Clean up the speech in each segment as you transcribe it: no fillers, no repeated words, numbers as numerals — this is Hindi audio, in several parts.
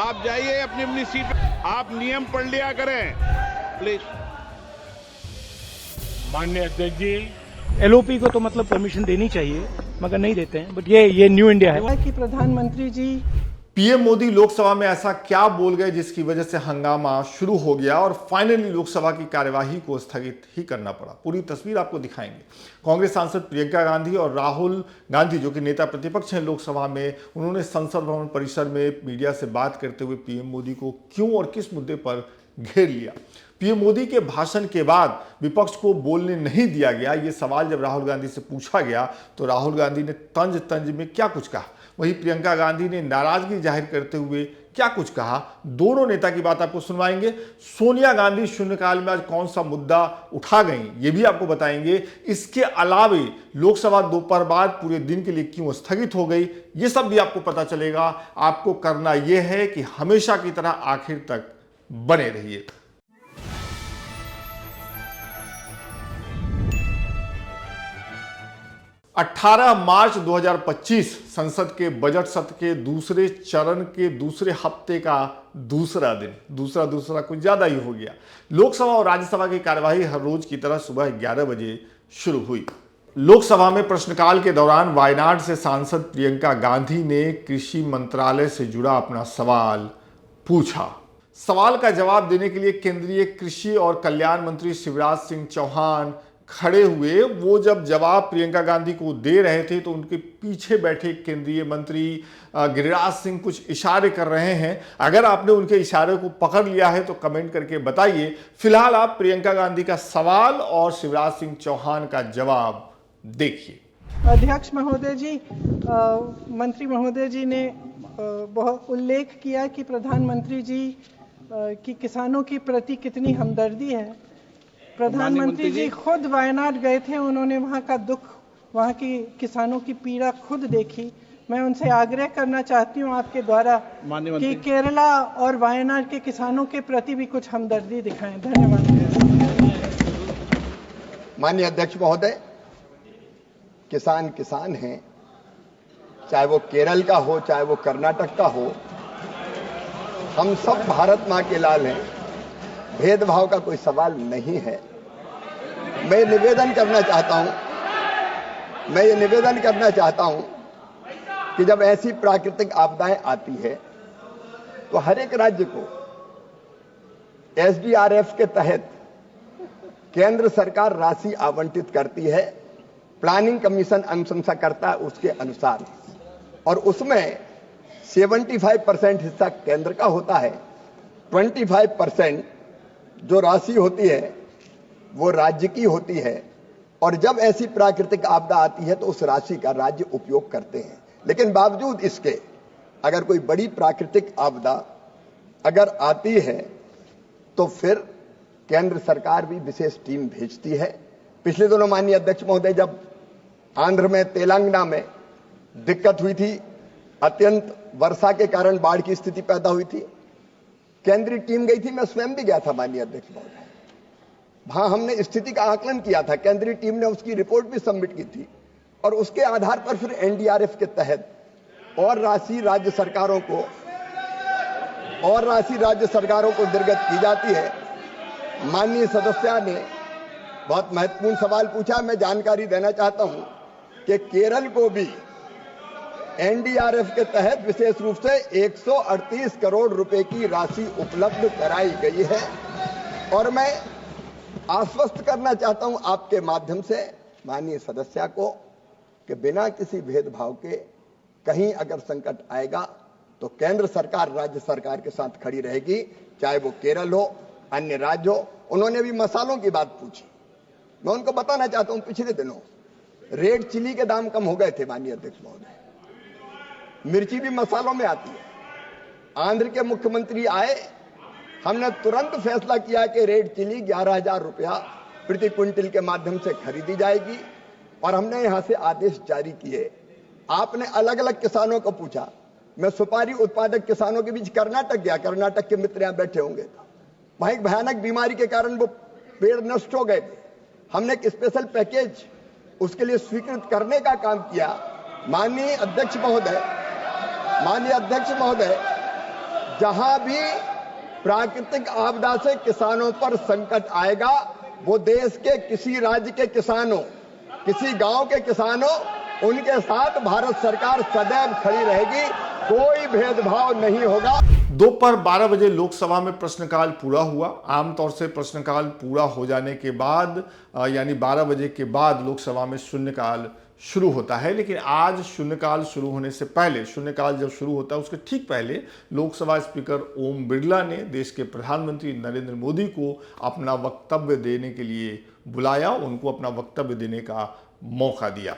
आप जाइए अपनी अपनी सीट पे, आप नियम पढ़ लिया करें प्लीज। माननीय अध्यक्ष जी, एलओपी को तो मतलब परमिशन देनी चाहिए मगर नहीं देते हैं। बट ये न्यू इंडिया है कि प्रधानमंत्री जी पीएम मोदी लोकसभा में ऐसा क्या बोल गए जिसकी वजह से हंगामा शुरू हो गया और फाइनली लोकसभा की कार्यवाही को स्थगित ही करना पड़ा। पूरी तस्वीर आपको दिखाएंगे। कांग्रेस सांसद प्रियंका गांधी और राहुल गांधी जो कि नेता प्रतिपक्ष हैं लोकसभा में, उन्होंने संसद भवन परिसर में मीडिया से बात करते हुए पीएम मोदी को क्यों और किस मुद्दे पर घेर लिया। पीएम मोदी के भाषण के बाद विपक्ष को बोलने नहीं दिया गया। ये सवाल जब राहुल गांधी से पूछा गया तो राहुल गांधी ने तंज में क्या कुछ कहा, वहीं प्रियंका गांधी ने नाराजगी जाहिर करते हुए क्या कुछ कहा। दोनों नेता की बात आपको सुनवाएंगे। सोनिया गांधी शून्यकाल में आज कौन सा मुद्दा उठा गई ये भी आपको बताएंगे। इसके अलावे लोकसभा दोपहर बाद पूरे दिन के लिए क्यों स्थगित हो गई ये सब भी आपको पता चलेगा। आपको करना यह है कि हमेशा की तरह आखिर तक बने रहिए। अठारह मार्च 2025 संसद के बजट सत्र के दूसरे चरण के दूसरे हफ्ते का दूसरा दिन, दूसरा कुछ ज्यादा ही हो गया। लोकसभा और राज्यसभा की कार्यवाही हर रोज की तरह सुबह 11 बजे शुरू हुई। लोकसभा में प्रश्नकाल के दौरान वायनाड से सांसद प्रियंका गांधी ने कृषि मंत्रालय से जुड़ा अपना सवाल पूछा। सवाल का जवाब देने के लिए केंद्रीय कृषि और कल्याण मंत्री शिवराज सिंह चौहान खड़े हुए। वो जब जवाब प्रियंका गांधी को दे रहे थे तो उनके पीछे बैठे केंद्रीय मंत्री गिरिराज सिंह कुछ इशारे कर रहे हैं। अगर आपने उनके इशारे को पकड़ लिया है तो कमेंट करके बताइए। फिलहाल आप प्रियंका गांधी का सवाल और शिवराज सिंह चौहान का जवाब देखिए। अध्यक्ष महोदय जी, मंत्री महोदय जी ने बहुत उल्लेख किया कि प्रधानमंत्री जी की किसानों के प्रति कितनी हमदर्दी है। प्रधानमंत्री जी खुद वायनाड गए थे, उन्होंने वहां का दुख, वहां की किसानों की पीड़ा खुद देखी। मैं उनसे आग्रह करना चाहती हूं आपके द्वारा कि केरला और वायनाड के किसानों के प्रति भी कुछ हमदर्दी दिखाएं। धन्यवाद। माननीय अध्यक्ष महोदय, किसान किसान हैं, चाहे वो केरल का हो चाहे वो कर्नाटक का हो, हम सब भारत मां के लाल हैं। भेदभाव का कोई सवाल नहीं है। मैं ये निवेदन करना चाहता हूं कि जब ऐसी प्राकृतिक आपदाएं आती है तो हर एक राज्य को एसडीआरएफ के तहत केंद्र सरकार राशि आवंटित करती है। प्लानिंग कमीशन अनुशंसा करता है उसके अनुसार, और उसमें 75% हिस्सा केंद्र का होता है, 25% जो राशि होती है वो राज्य की होती है। और जब ऐसी प्राकृतिक आपदा आती है तो उस राशि का राज्य उपयोग करते हैं। लेकिन बावजूद इसके अगर कोई बड़ी प्राकृतिक आपदा अगर आती है तो फिर केंद्र सरकार भी विशेष टीम भेजती है। पिछले दिनों माननीय अध्यक्ष महोदय, जब आंध्र में तेलंगाना में दिक्कत हुई थी, अत्यंत वर्षा के कारण बाढ़ की स्थिति पैदा हुई थी, केंद्रीय टीम गई थी। मैं स्वयं भी गया था माननीय अध्यक्ष महोदय। वहां हमने स्थिति का आकलन किया था, केंद्रीय टीम ने उसकी रिपोर्ट भी सबमिट की थी, और उसके आधार पर फिर एनडीआरएफ के तहत और राशि राज्य सरकारों को निर्गत की जाती है। माननीय सदस्य ने बहुत महत्वपूर्ण सवाल पूछा। मैं जानकारी देना चाहता हूं कि केरल को भी एनडीआरएफ के तहत विशेष रूप से 138 करोड़ रुपए की राशि उपलब्ध कराई गई है। और मैं आश्वस्त करना चाहता हूं आपके माध्यम से माननीय सदस्य को कि बिना किसी भेदभाव के कहीं अगर संकट आएगा तो केंद्र सरकार राज्य सरकार के साथ खड़ी रहेगी, चाहे वो केरल हो, अन्य राज्य हो। उन्होंने भी मसालों की बात पूछी। मैं उनको बताना चाहता हूं, पिछले दिनों रेड चिली के दाम कम हो गए थे माननीय अध्यक्ष महोदय। मिर्ची भी मसालों में आती है। आंध्र के मुख्यमंत्री आए, हमने तुरंत फैसला किया कि रेड चिली 11,000 रुपया प्रति क्विंटल के माध्यम से खरीदी जाएगी, और हमने यहां से आदेश जारी किए। आपने अलग अलग किसानों को पूछा। मैं सुपारी उत्पादक किसानों के बीच कर्नाटक गया, कर्नाटक के मित्र यहां बैठे होंगे। वहां एक भयानक बीमारी के कारण वो पेड़ नष्ट हो गए थे। हमने एक स्पेशल पैकेज उसके लिए स्वीकृत करने का काम किया। माननीय अध्यक्ष महोदय, जहां भी प्राकृतिक आपदा से किसानों पर संकट आएगा, वो देश के किसी राज्य के किसानों, किसी गांव के किसानों, उनके साथ भारत सरकार सदैव खड़ी रहेगी। कोई भेदभाव नहीं होगा। दोपहर 12 बजे लोकसभा में प्रश्नकाल पूरा हुआ। आमतौर से प्रश्नकाल पूरा हो जाने के बाद यानी 12 बजे के बाद लोकसभा में शून्यकाल शुरू होता है, लेकिन आज शून्यकाल शुरू होने से पहले, शून्यकाल जब शुरू होता है उसके ठीक पहले लोकसभा स्पीकर ओम बिरला ने देश के प्रधानमंत्री नरेंद्र मोदी को अपना वक्तव्य देने के लिए बुलाया, उनको अपना वक्तव्य देने का मौका दिया।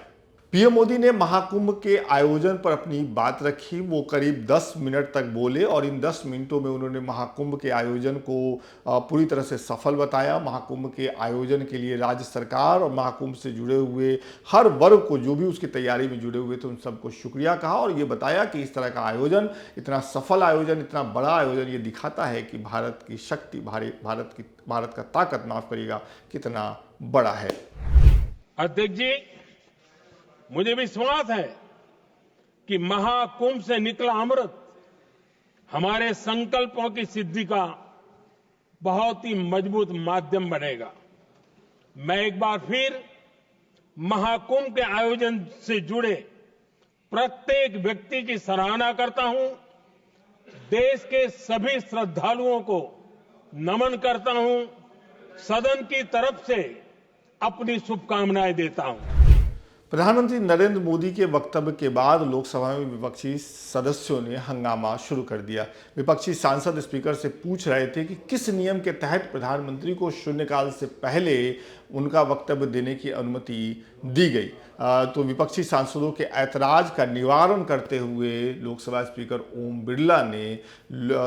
पीएम मोदी ने महाकुंभ के आयोजन पर अपनी बात रखी। वो करीब 10 मिनट तक बोले और इन 10 मिनटों में उन्होंने महाकुंभ के आयोजन को पूरी तरह से सफल बताया। महाकुंभ के आयोजन के लिए राज्य सरकार और महाकुंभ से जुड़े हुए हर वर्ग को, जो भी उसकी तैयारी में जुड़े हुए थे, उन सबको शुक्रिया कहा और ये बताया कि इस तरह का आयोजन, इतना सफल आयोजन, इतना बड़ा आयोजन, ये दिखाता है कि भारत की शक्ति, भारत का ताकत, माफ करिएगा, कितना बड़ा है। अध्यक्ष जी, मुझे विश्वास है कि महाकुंभ से निकला अमृत हमारे संकल्पों की सिद्धि का बहुत ही मजबूत माध्यम बनेगा। मैं एक बार फिर महाकुंभ के आयोजन से जुड़े प्रत्येक व्यक्ति की सराहना करता हूं। देश के सभी श्रद्धालुओं को नमन करता हूं। सदन की तरफ से अपनी शुभकामनाएं देता हूं। प्रधानमंत्री नरेंद्र मोदी के वक्तव्य के बाद लोकसभा में विपक्षी सदस्यों ने हंगामा शुरू कर दिया। विपक्षी सांसद स्पीकर से पूछ रहे थे कि किस नियम के तहत प्रधानमंत्री को शून्यकाल से पहले उनका वक्तव्य देने की अनुमति दी गई। तो विपक्षी सांसदों के ऐतराज का निवारण करते हुए लोकसभा स्पीकर ओम बिरला ने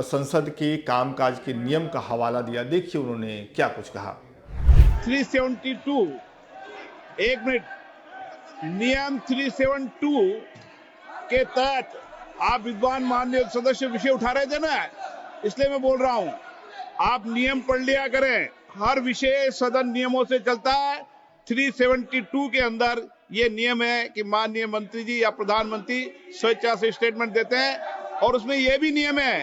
संसद के कामकाज के नियम का हवाला दिया। देखिए उन्होंने क्या कुछ कहा। 372, एक मिनट, नियम 372 के तहत आप विद्वान माननीय सदस्य विषय उठा रहे थे ना, इसलिए मैं बोल रहा हूं, आप नियम पढ़ लिया करें। हर विषय सदन नियमों से चलता है। 372 के अंदर ये नियम है कि माननीय मंत्री जी या प्रधानमंत्री स्वेच्छा से स्टेटमेंट देते हैं और उसमें यह भी नियम है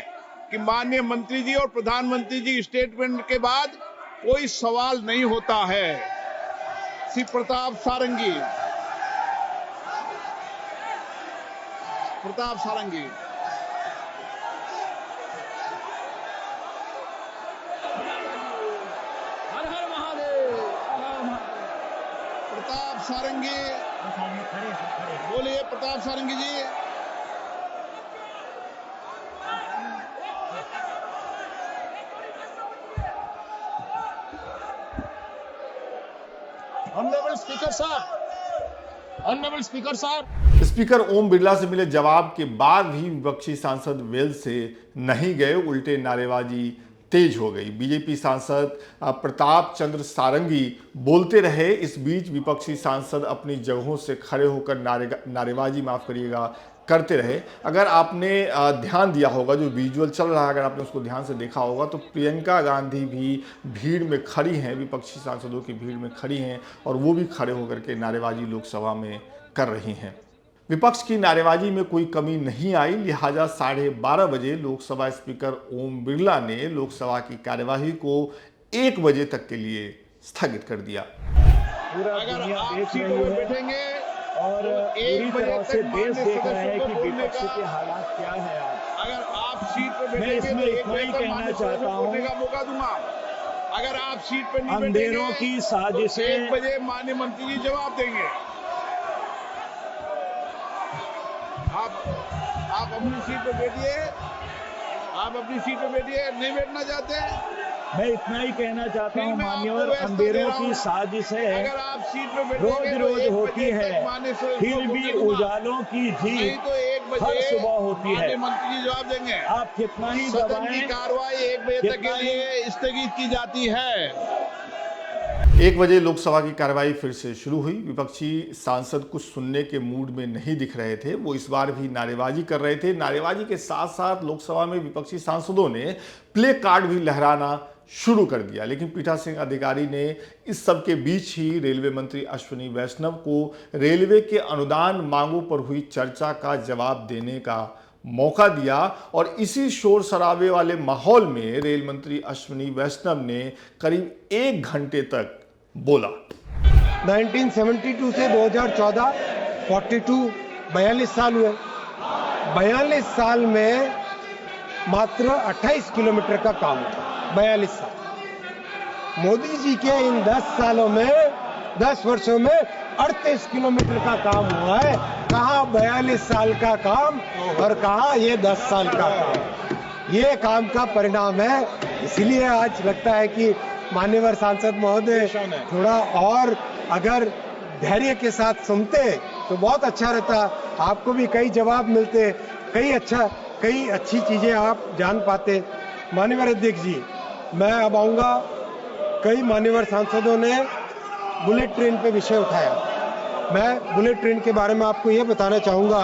कि माननीय मंत्री जी और प्रधानमंत्री जी स्टेटमेंट के बाद कोई सवाल नहीं होता है। श्री प्रताप सारंगी, हर हर महादेव। प्रताप सारंगी बोलिए। प्रताप सारंगी जी। ऑनरेबल स्पीकर साहब, ऑनरेबल स्पीकर साहब। स्पीकर ओम बिरला से मिले जवाब के बाद भी विपक्षी सांसद वेल से नहीं गए, उल्टे नारेबाजी तेज हो गई। बीजेपी सांसद प्रताप चंद्र सारंगी बोलते रहे। इस बीच विपक्षी सांसद अपनी जगहों से खड़े होकर नारेबाजी, माफ करिएगा, करते रहे। अगर आपने ध्यान दिया होगा, जो विजुअल चल रहा है, अगर आपने उसको ध्यान से देखा होगा, तो प्रियंका गांधी भी भीड़ में खड़ी हैं, विपक्षी सांसदों की भीड़ में खड़ी हैं और वो भी खड़े होकर के नारेबाजी लोकसभा में कर रही हैं। विपक्ष की नारेबाजी में कोई कमी नहीं आई, लिहाजा 12:30 बजे लोकसभा स्पीकर ओम बिरला ने लोकसभा की कार्यवाही को 1 बजे तक के लिए स्थगित कर दिया। अगर आप सीटों में बैठेंगे और पूरी तरह से देश देख रहे हैं कि विपक्ष के हालात क्या है। अगर आप सीट पर मैं बैठेंगे इसमें तो इतना ही कहना चाहता हूं, बोलने का मौका दूंगा। अगर आप सीट पर नहीं अंधेरों बैठेंगे की साजिशें, 1 बजे माननीय मंत्री जी जवाब देंगे। आप अपनी सीट पर बैठिए, आप अपनी सीट पर बैठिए। नहीं बैठना चाहते? मैं इतना ही कहना चाहता हूँ फिर मैं मान्यवर, आपको व्यवस्था अंधेरों दे रहा की हूं। साजिशें अगर आप सीट पर बैठेंगे रोज तो रोज 1 होती बजे है, तक माननीय फिर भी उजालों की नहीं जीत तो 1 बजे हर सुबह होती है। माननीय मंत्री जी जवाब देंगे। आप कितना ही सदन की दबाएं, कार्रवाई 1 बजे तक के लिए स्थगित की जाती है। 1 बजे लोकसभा की कार्यवाही फिर से शुरू हुई। विपक्षी सांसद कुछ सुनने के मूड में नहीं दिख रहे थे। वो इस बार भी नारेबाजी कर रहे थे। नारेबाजी के साथ साथ लोकसभा में विपक्षी सांसदों ने प्ले कार्ड भी लहराना शुरू कर दिया। लेकिन पीठासीन अधिकारी ने इस सब के बीच ही रेलवे मंत्री अश्विनी वैष्णव को रेलवे के अनुदान मांगों पर हुई चर्चा का जवाब देने का मौका दिया और इसी शोर शराबे वाले माहौल में रेल मंत्री अश्विनी वैष्णव ने करीब 1 घंटे तक बोला। 1972 से 2014 42 साल हुए। 42 साल में मात्र 28 किलोमीटर का काम हुआ। 42 साल। मोदी जी के इन 10 वर्षों में 38 किलोमीटर का काम हुआ है। कहाँ 42 साल का काम और कहाँ ये 10 साल का काम। ये काम का परिणाम है। इसलिए आज लगता है कि माननीय सांसद महोदय थोड़ा और अगर धैर्य के साथ सुनते तो बहुत अच्छा रहता। आपको भी कई जवाब मिलते, कई अच्छी चीजें आप जान पाते। माननीय अध्यक्ष जी, मैं अब आऊंगा। कई माननीय सांसदों ने बुलेट ट्रेन पे विषय उठाया। मैं बुलेट ट्रेन के बारे में आपको यह बताना चाहूंगा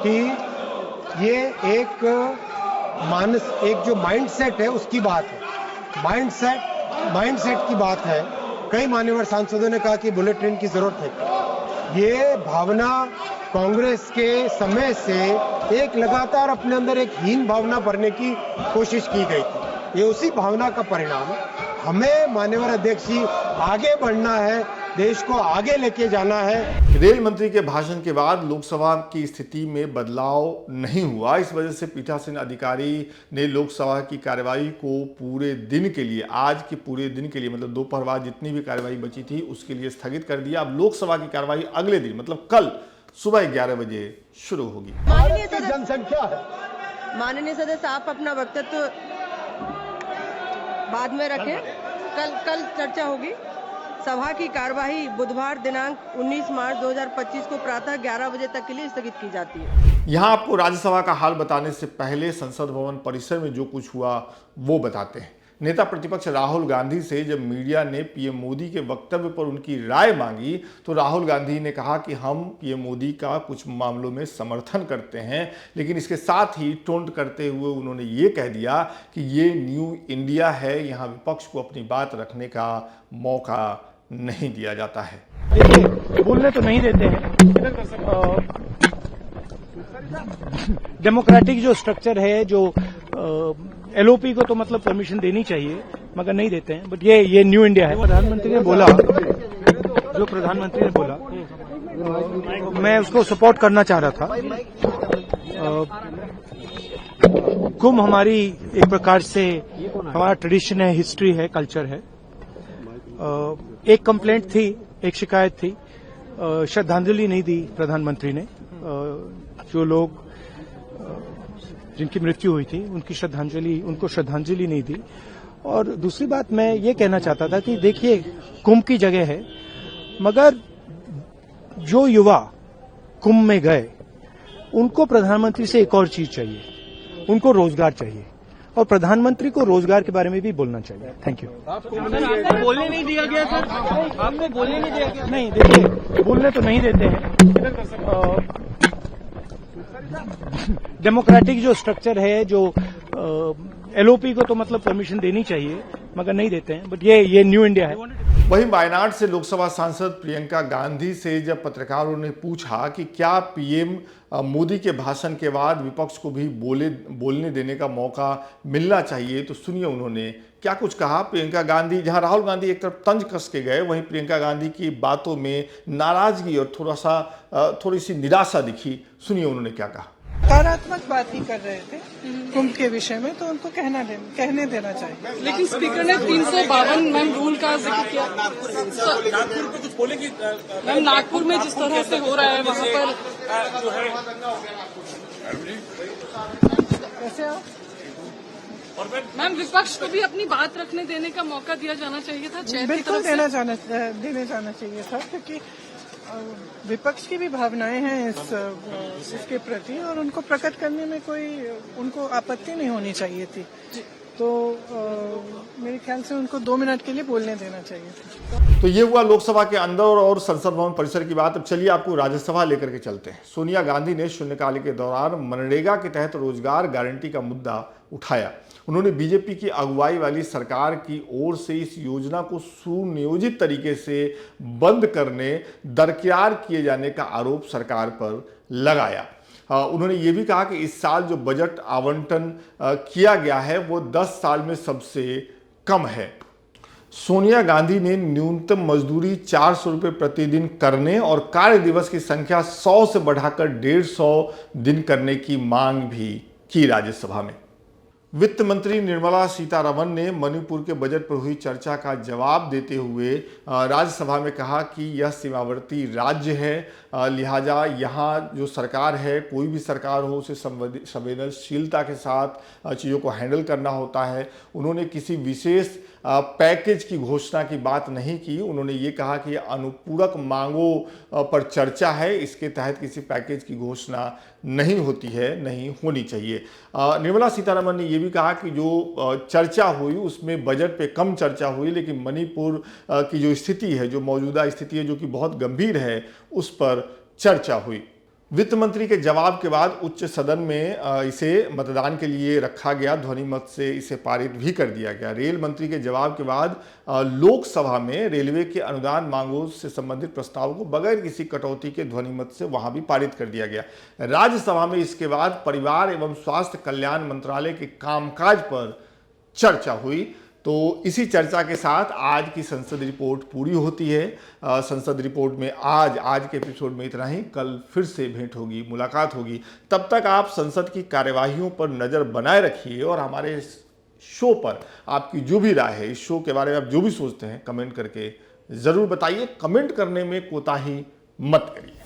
कि ये एक जो माइंडसेट है उसकी बात है। माइंडसेट की बात है। कई माननीय सांसदों ने कहा कि बुलेट ट्रेन की जरूरत है। ये भावना कांग्रेस के समय से एक लगातार अपने अंदर एक हीन भावना भरने की कोशिश की गई थी। ये उसी भावना का परिणाम है। हमें माननीय अध्यक्ष जी आगे बढ़ना है, देश को आगे लेके जाना है। रेल मंत्री के भाषण के बाद लोकसभा की स्थिति में बदलाव नहीं हुआ। इस वजह से पीठासीन अधिकारी ने लोकसभा की कार्यवाही को पूरे दिन के लिए, आज के पूरे दिन के लिए, मतलब दोपहर बाद जितनी भी कार्यवाही बची थी उसके लिए स्थगित कर दिया। अब लोकसभा की कार्यवाही अगले दिन मतलब कल सुबह 11 बजे शुरू होगी। जनसंख्या है। माननीय सदस्य, आप अपना वक्तव्य बाद में रखें। कल चर्चा होगी। सभा की कार्यवाही बुधवार दिनांक 19 मार्च 2025 को प्रातः 11 बजे तक के लिए स्थगित की जाती है। यहाँ आपको राज्यसभा का हाल बताने से पहले संसद भवन परिसर में जो कुछ हुआ वो बताते हैं। नेता प्रतिपक्ष राहुल गांधी से जब मीडिया ने पीएम मोदी के वक्तव्य पर उनकी राय मांगी तो राहुल गांधी ने कहा कि हम पीएम मोदी का कुछ मामलों में समर्थन करते हैं, लेकिन इसके साथ ही टोंट करते हुए उन्होंने ये कह दिया कि ये न्यू इंडिया है, यहाँ विपक्ष को अपनी बात रखने का मौका नहीं दिया जाता है। देखिए, बोलने तो नहीं देते हैं। डेमोक्रेटिक जो स्ट्रक्चर है, जो एलओपी को तो मतलब परमिशन देनी चाहिए, मगर नहीं देते हैं। बट ये न्यू इंडिया है। प्रधानमंत्री ने बोला, जो प्रधानमंत्री ने बोला, मैं उसको सपोर्ट करना चाह रहा था। कुंभ हमारी एक प्रकार से हमारा ट्रेडिशन है, हिस्ट्री है, कल्चर है। एक कंप्लेंट थी, एक शिकायत थी, श्रद्धांजलि नहीं दी प्रधानमंत्री ने। जो लोग जिनकी मृत्यु हुई थी उनको श्रद्धांजलि नहीं दी। और दूसरी बात मैं ये कहना चाहता था कि देखिए, कुंभ की जगह है, मगर जो युवा कुंभ में गए उनको प्रधानमंत्री से एक और चीज चाहिए, उनको रोजगार चाहिए, और प्रधानमंत्री को रोजगार के बारे में भी बोलना चाहिए। Thank you. आपको बोलने नहीं दिया गया सर? आपको बोलने नहीं दिया गया? नहीं, देखिए, बोलने तो नहीं देते हैं। डेमोक्रेटिक जो स्ट्रक्चर है, जो एलओपी को तो मतलब परमिशन देनी चाहिए, मगर नहीं देते हैं। बट ये न्यू इंडिया है। वहीं वायनाड से लोकसभा सांसद प्रियंका गांधी से जब पत्रकारों ने पूछा कि क्या पीएम मोदी के भाषण के बाद विपक्ष को भी बोलने देने का मौका मिलना चाहिए, तो सुनिए उन्होंने क्या कुछ कहा। प्रियंका गांधी, जहां राहुल गांधी एक तरफ तंज कस के गए, वहीं प्रियंका गांधी की बातों में नाराजगी और थोड़ी सी निराशा दिखी। सुनिए उन्होंने क्या कहा। सकारात्मक बात ही कर रहे थे कुंभ के विषय में, तो उनको कहने देना चाहिए। लेकिन स्पीकर ने 352 मैम रूल का जिक्र किया। नागपुर पे कुछ बोले कि मैम नागपुर में जिस तरह से हो रहा है वहाँ पर जो है कैसे हो? मैम विपक्ष को भी अपनी बात रखने देने का मौका दिया जाना चाहिए था। बिल्कुल देने जाना चाहिए था, क्योंकि विपक्ष की भी भावनाएं हैं इसके प्रति, और उनको प्रकट करने में कोई उनको आपत्ति नहीं होनी चाहिए थी। तो मेरे ख्याल से उनको 2 मिनट के लिए बोलने देना चाहिए था। तो ये हुआ लोकसभा के अंदर और संसद भवन परिसर की बात। अब चलिए आपको राज्यसभा लेकर के चलते हैं। सोनिया गांधी ने शून्यकाल के दौरान मनरेगा के तहत रोजगार गारंटी का मुद्दा उठाया। उन्होंने बीजेपी की अगुवाई वाली सरकार की ओर से इस योजना को सुनियोजित तरीके से बंद करने, दरकिनार किए जाने का आरोप सरकार पर लगाया। उन्होंने ये भी कहा कि इस साल जो बजट आवंटन किया गया है वो 10 साल में सबसे कम है। सोनिया गांधी ने न्यूनतम मजदूरी 400 रुपये प्रतिदिन करने और कार्य दिवस की संख्या 100 से बढ़ाकर 150 दिन करने की मांग भी की राज्यसभा में। वित्त मंत्री निर्मला सीतारमण ने मणिपुर के बजट पर हुई चर्चा का जवाब देते हुए राज्यसभा में कहा कि यह सीमावर्ती राज्य है, लिहाजा यहाँ जो सरकार है, कोई भी सरकार हो, उसे संवेदनशीलता के साथ चीज़ों को हैंडल करना होता है। उन्होंने किसी विशेष पैकेज की घोषणा की बात नहीं की। उन्होंने ये कहा कि अनुपूरक मांगों पर चर्चा है, इसके तहत किसी पैकेज की घोषणा नहीं होती है, नहीं होनी चाहिए। निर्मला सीतारमण ने यह भी कहा कि जो चर्चा हुई उसमें बजट पे कम चर्चा हुई, लेकिन मणिपुर की जो स्थिति है, जो मौजूदा स्थिति है, जो कि बहुत गंभीर है, उस पर चर्चा हुई। वित्त मंत्री के जवाब के बाद उच्च सदन में इसे मतदान के लिए रखा गया, ध्वनि मत से इसे पारित भी कर दिया गया। रेल मंत्री के जवाब के बाद लोकसभा में रेलवे के अनुदान मांगों से संबंधित प्रस्ताव को बगैर किसी कटौती के ध्वनि मत से वहां भी पारित कर दिया गया। राज्यसभा में इसके बाद परिवार एवं स्वास्थ्य कल्याण मंत्रालय के कामकाज पर चर्चा हुई। तो इसी चर्चा के साथ आज की संसद रिपोर्ट पूरी होती है। संसद रिपोर्ट में आज के एपिसोड में इतना ही। कल फिर से भेंट होगी, मुलाकात होगी। तब तक आप संसद की कार्यवाहियों पर नज़र बनाए रखिए और हमारे शो पर आपकी जो भी राय है, इस शो के बारे में आप जो भी सोचते हैं, कमेंट करके ज़रूर बताइए। कमेंट करने में कोताही मत करिए।